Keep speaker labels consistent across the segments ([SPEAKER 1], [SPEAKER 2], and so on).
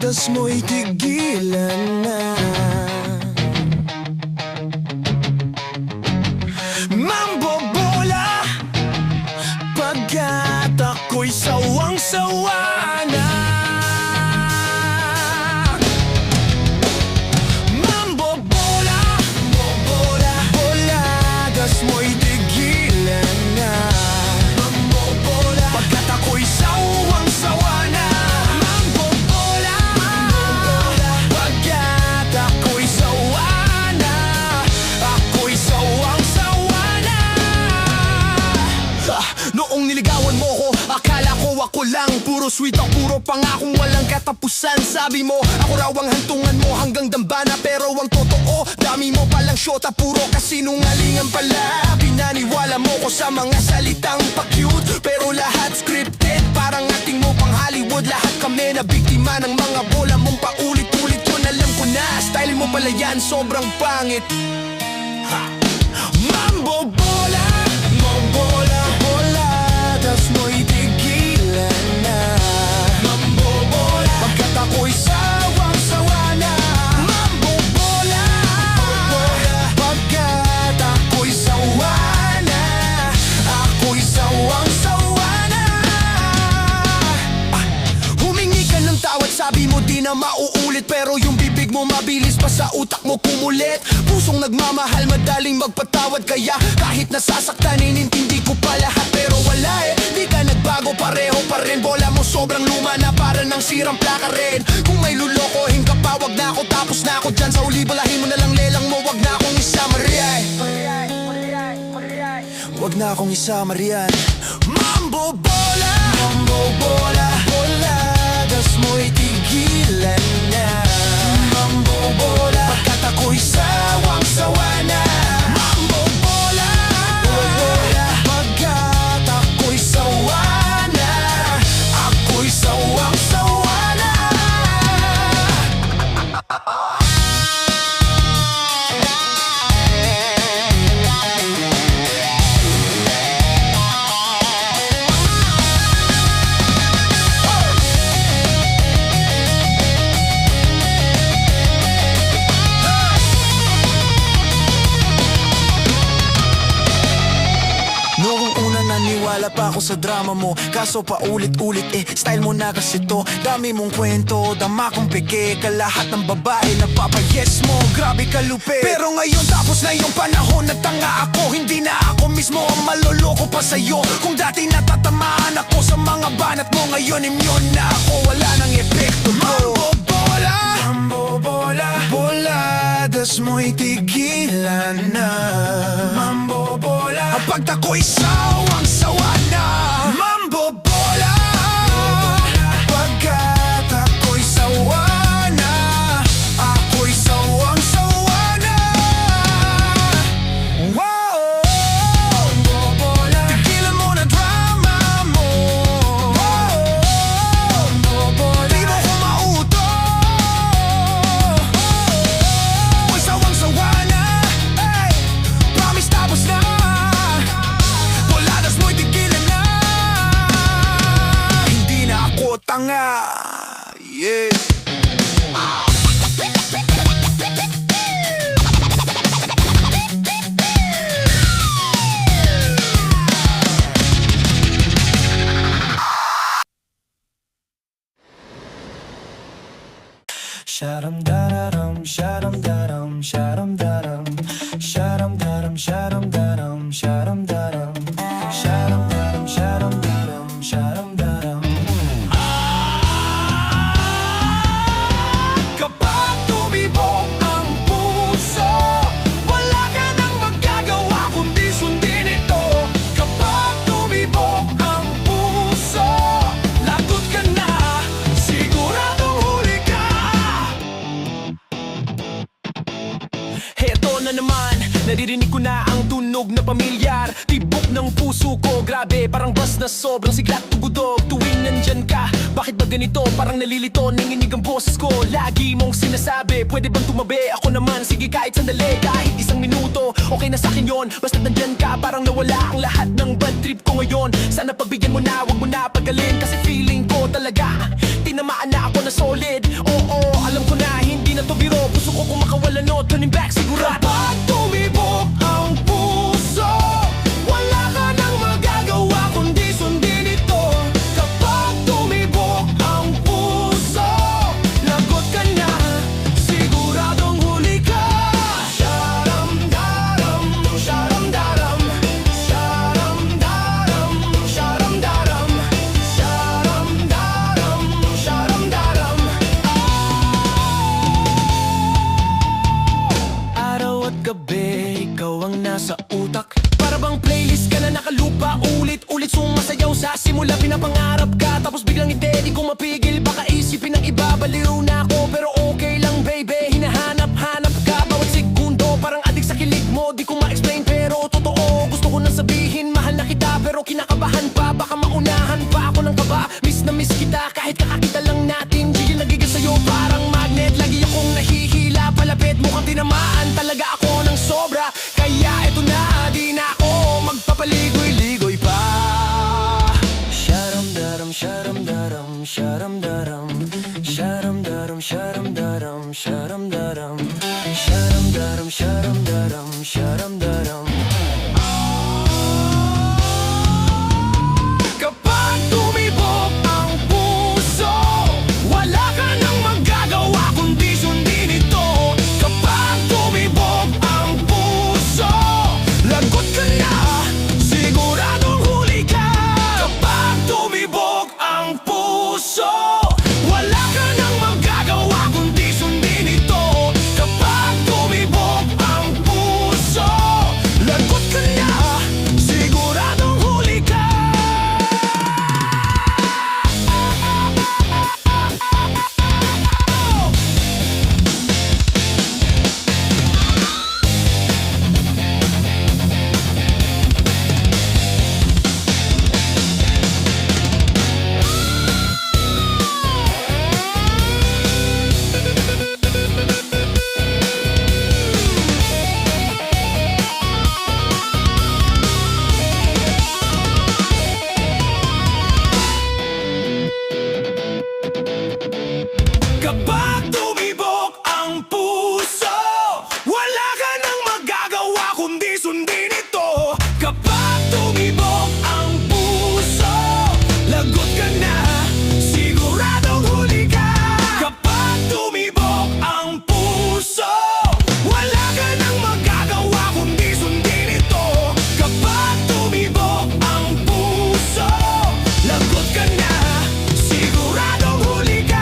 [SPEAKER 1] Das mo'y tigilan na. Mambobola pagkat ako'y sawang-sawa na. Mambobola, bobola, bola, das mo'y tigilan na. Mambobola pagkat ako'y sawang-sawa na. Mambobola, bobola, pagkat ako'y sawa na. Ako'y sawang-sawa na. Noong niligawan mo ko, akala ko ako lang. Puro sweet talk, puro pangakong walang katapusan. Sabi mo, ako raw ang hantungan mo hanggang dambana. Pero ang totoo, dami mo palang syota, puro kasinungalingan pala. Pinaniwala mo ko sa mga salitang pa-cute, pero lahat scripted, parang acting mo pang Hollywood. Lahat kami na biktima ng mga bola mong paulit-ulit. Yun alam ko na, style mo pala yan, sobrang pangit. Mambobola, mambola, bola, das mo'y tigilan na. Mambobola pagkat ako'y sawang-sawa na. Mambobola, bobola, pagkat ako'y sawa na. Ako'y sawang-sawa na. Humingi ka ng tawad, sabi mo di na mauulit, pero yung bibig mo mabilis pa sa utak mo kumulit. Pusong nagmamahal, madaling magpatawad, kaya kahit nasasaktan, inintindi ko pa lahat. Pero wala di ka nagbago, pareho pa rin. Bola mo sobrang luma na, para ng sirang plaka rin. Kung may lulokohin ka pa, wag na ako, tapos na ako dyan. Sa uli, balahin mo na lang lelang mo, wag na akong isama riyan. Wag na akong isama riyan. Mambobola, mambobola, bola, das mo'y tigilan na. Mambobola pagkat ako'y sawang-sawa na. Mambobola, bobola, pagkat ako'y sawa na. Ako'y sawang-sawa na. Noong una naniwala pa ako sa drama mo, kaso paulit-ulit style mo na kasi to. Dami mong kwento, dama kong peke ka. Lahat ng babae nagpapayes mo, grabe ka lupit. Pero ngayon tapos na yung panahon, nagtanga ako. Hindi na ako mismo ang maloloko pa sa'yo. Kung dati natatamaan ako sa mga banat mo, ngayon immune na ako, wala nang epekto mo. Mambobola, mambobola, bola, das mo'y tigilan na. Mambobola pag ako'y sawang-sawa na. Mambobola, pagkat ako'y sawa na. Ako'y sawang-sawa na. Wow! Mambobola, tigilan mo na drama mo. Wow! Mambobola, di mo ko mauto. Ako'y sawang-sawa na. Hey! Promise tapos na. Boladas mo'y tigilan na. Hindi na ako tanga. Yeah. Sharam daram, sharam daram, sharam daram, sharam daram, sharam daram, sharam daram, sharam daram, sharam daram, sharam daram. Kapag tumibok ang puso, wala ka nang magagawa kundi sundin ito. Kapag tumibok ang puso, lagot ka na, siguradong huli ka. Heto na naman, naririnig ko na ang tunog na pamilyar. Tibok ng puso ko, grabe, parang bus na sobrang siglat tugudog. Tuwing nandyan ka, bakit ba ganito? Parang nalilito, nanginig ang boses ko. Lagi mong sinasabi, pwede bang tumabi? Ako naman, sige kahit sandali, kahit isang minuto. Okay na sa'kin yun, basta nandyan ka. Parang nawala ang lahat ng bad trip ko ngayon. Sana pagbigyan mo na, wag mo na pagalin. Kasi feeling ko talaga, tinamaan na ako na solid. Oo, sharam-daram, sharam-daram, sharam-daram, sharam-daram, sharam-daram. Kapag tumibok ang puso, wala ka nang magagawa kundi sundin ito. Kapag tumibok ang puso, lagot ka na, siguradong huli ka. Kapag tumibok ang puso, wala ka nang magagawa kundi sundin ito. Kapag tumibok ang puso, lagot ka na, siguradong huli ka. Kapag tumibok ang puso, wala ka nang magagawa kundi sundin ito. Kapag tumibok ang puso, lagot ka na, siguradong huli ka. Kapag tumibok ang puso, wala ka nang magagawa kundi sundin ito. Kapag tumibok ang puso, lagot ka na, siguradong huli ka.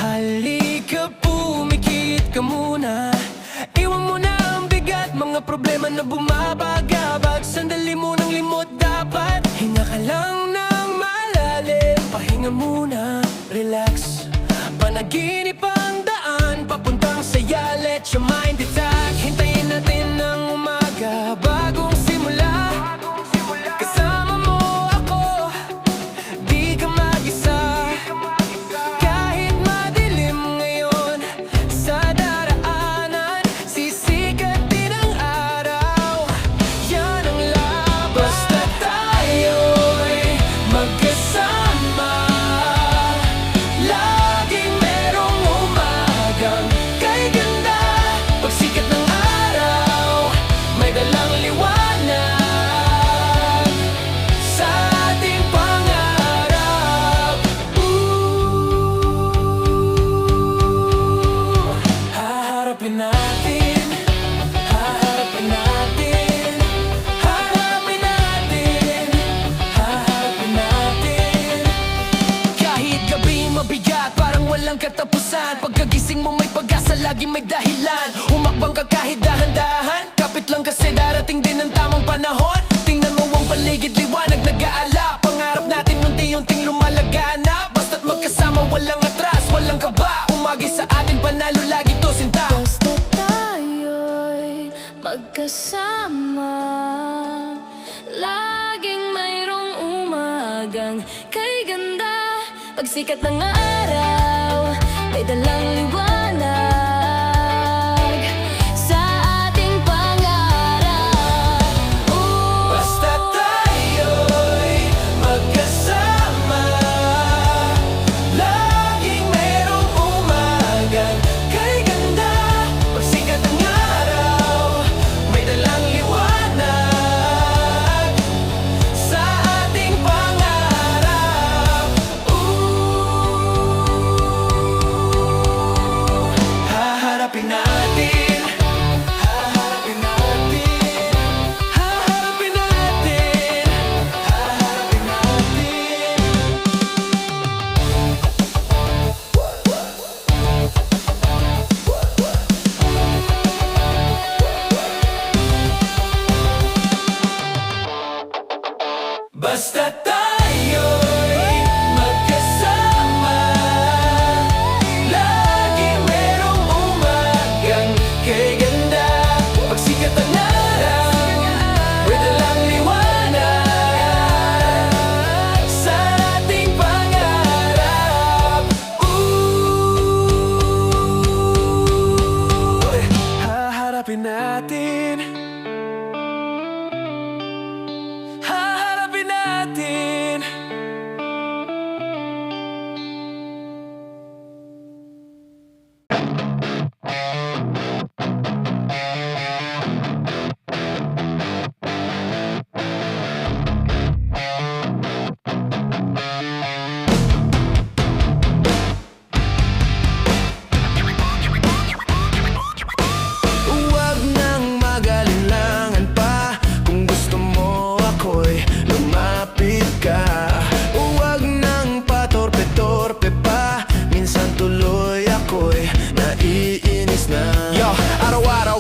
[SPEAKER 1] Halika, pumikit ka muna. Iwan mo na ang bigat, mga problema na bumabagabag. Sandali mo ng limot dapat. Hinga ka lang ng malalim, pahinga muna, relax. Panaginip ang daan, papuntang saya. Let your mind detach. Hintayin natin ang umaga, bagong simula. Kasama mo ako, di ka mag-isa. Kahit madilim ngayon sa daraanan, sisikat din ang araw. Yan ang laban. Basta tayo'y magkasama, laging merong umagang kay ganda. Pagsikat ng araw, may dalang liwanag sa ating pangarap. Haharapin natin, haharapin natin, haharapin natin, haharapin natin. Kahit gabi mabigat, parang walang katapusan. Pagkagising mo may pag-asa, laging may dahilan. Humakbang ka kahit dahan-dahan, kapit lang kasi darating din ang tamang panahon. Tingnan mo ang paligid, liwanag nag-aala. Pangarap natin unti-unting lumalaganap. Basta't magkasama, walang atras, walang kaba. Umagi sa atin, panalo lagi to, sinta.
[SPEAKER 2] Basta tayo'y magkasama, laging mayroong umagang kay ganda. Pagsikat ng araw, may dalang liwanag sa ating pangarap.
[SPEAKER 1] Basta tayo'y magkasama, laging merong umagang kay ganda. Pagsikat ng araw, may dalang liwanag sa ating pangarap.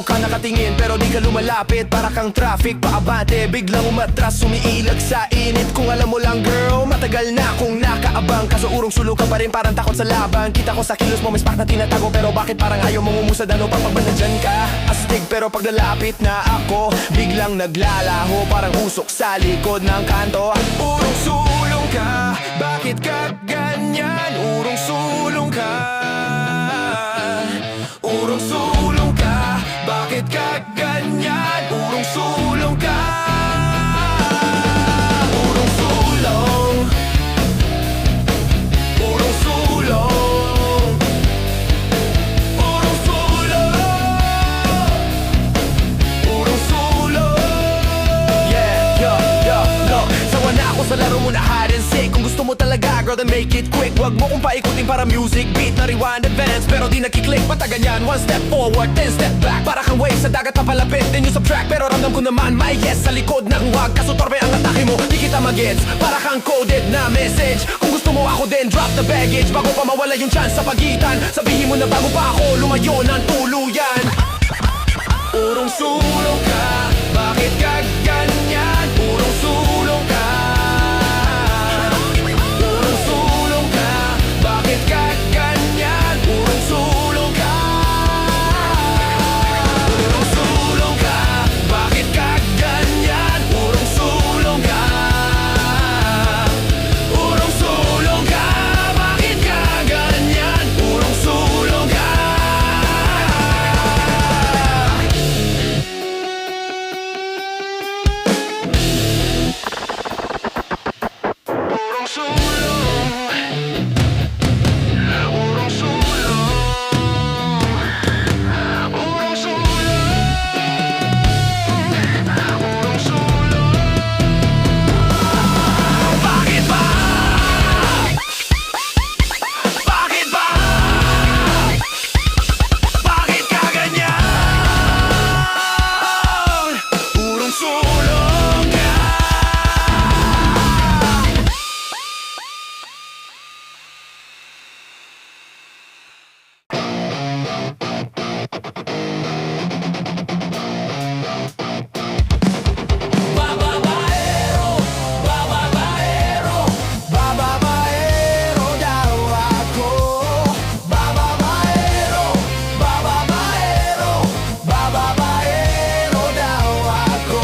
[SPEAKER 3] araw ka nakatingin pero di ka lumalapit. Para kang traffic paabante, biglang umatras, umiilag sa init. Kung alam mo lang girl, matagal na kung nakaabang. Kaso urong sulo ka pa rin, parang takot sa laban. Kita ko sa kilos mo may spark na tinatago, pero bakit parang ayaw mong umusad? Ano pag nandyan ka? Astig pero pag lalapit na ako, biglang naglalaho, parang usok sa likod ng kanto. Urong sulong ka, bakit ka ganyan? Urong sulong ka, urong sulong ka, bakit ka ganyan? Urong sulong ka, urong sulong, urong sulong, urong sulong, urong sulong. Yeah, yo, no. Sawa na ako sa laro mo na hide and seek. Kung gusto mo talaga girl then make it quick. Wag mo kong paikutin para music beat na rewind advance, pero di nakiklik pataganyan. One step forward, 10 step back. Para kang wave sa dagat papalapit, then you subtract. Pero ramdam ko naman may yes sa likod ng wag. Kaso torpe ang atake mo, di kita magets. Para kang coded na message. Kung gusto mo ako then drop the baggage. Bago pa mawala yung chance sa pagitan, sabihin mo na bago pa ako lumayo ng tuluyan. Urong sulong ka, bakit ka ganyan? Urong sulong ka, urong sulong ka, bakit ka ganyan? Urong sulong ka, urong sulong ka, bakit ka ganyan? Urong sulong ka, urong sulong ka, bakit ka ganyan? Urong sulong ka. Urong sulong, urong sulong, urong sulong, bakit ba? Bakit ba? Bakit ka ganyan? Urong sulong ka. Bababaero daw ako. Bababaero, bababaero, bababaero daw ako.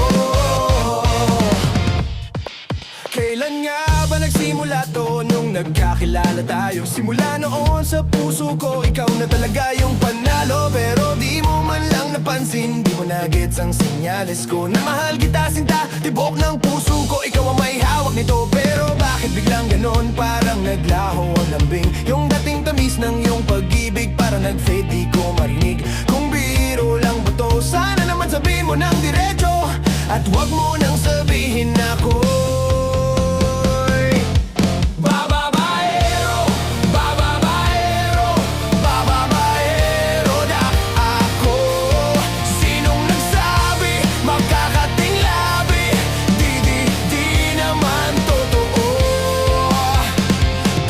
[SPEAKER 3] Kailan nga ba nagsimula to? Nung nagkakilala tayo. Simula noon sa puso ko, ikaw na talaga yung panalo. Pero di mo man lang napansin, di mo na-gets ang senyales ko na mahal kita sinta, tibok ng puso ko. Ikaw ang may hawak nito, pero bakit biglang ganon? Parang naglaho ang lambing. Yung dating tamis ng iyong pag-ibig parang nag-fade, di ko marinig. Kung biro lang ba to? Sana naman sabihin mo ng diretso, at wag mo nang sabihin ako. Bababaero, bababaero, bababaero na ako. Sinong nagsabi magkakating labi? Di naman totoo.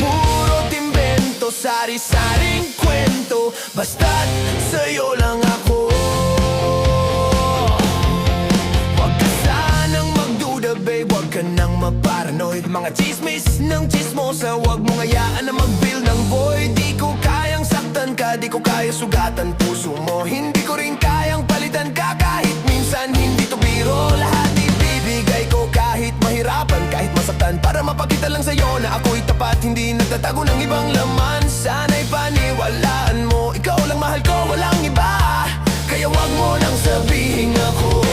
[SPEAKER 3] Puro timbento, sari-saring kwento, basta't sa'yo lang ako. Wag ka sanang magduda babe, wag ka nang maparanoid. Mga chismis ng chismosa, wag mong hayaan na mag-fill ng void. Di ko kayang saktan ka, di ko kaya sugatan puso mo. Hindi ko rin kayang palitan ka kahit minsan hindi to biro. Lahat ibibigay ko kahit mahirapan, kahit masaktan, para mapakita lang sa'yo na ako'y tapat. Hindi nagtatago ng ibang laman. Sana'y paniwalaan mo, ikaw lang mahal ko, walang iba. Kaya wag mo nang sabihin ako.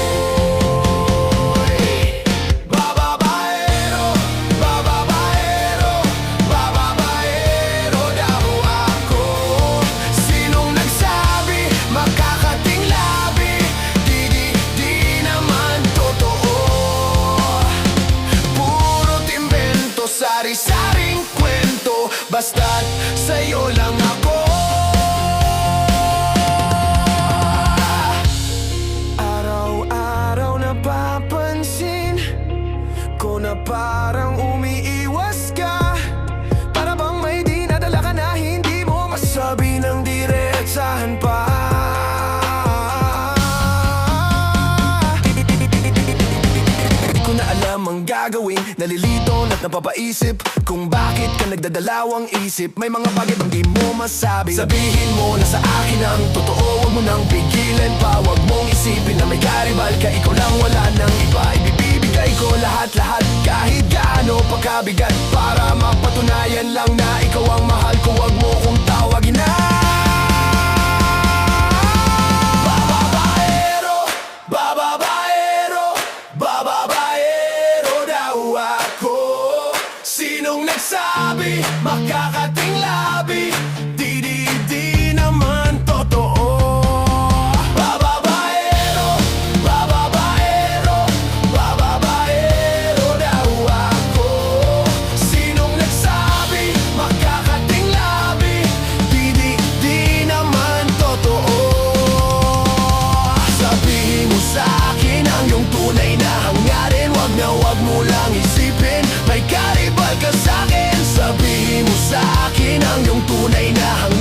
[SPEAKER 3] Bababaero, bababaero, bababaero daw ako. Sinong nagsabi makakating labi? Di naman totoo. Puro timbento, sari-saring kwento, basta't sa'yo lang ako. Araw-araw napapansin ko na parang umiiwas ka. Para bang may dinadala ka na hindi mo masabi ng diretsahan pa.
[SPEAKER 1] Napapaisip kung bakit ka nagdadalawang isip. May mga bagay bang di mo masabi. Sabihin mo na sa akin ang totoo, wag mo nang pigilan pa. Wag mong isipin na may karibal ka, ikaw lang wala nang iba. Ibibigay ko lahat-lahat kahit gaano pagkabigat, para mapatunayan lang na ikaw ang mahal ko. Wag mo kong tawagin na bababaero, bababaero, bababaero daw ako. Sinong nagsabi makakating labi? Di naman totoo. Bababaero, bababaero, bababaero daw ako. Sinong nagsabi makakating labi? Di naman totoo. Sabihin mo sa'kin ang iyong tunay na hangarin. Wag mo lang isipin may karibal ka sa'kin. Sabihin mo sa'kin ang iyong tunay na hangarin.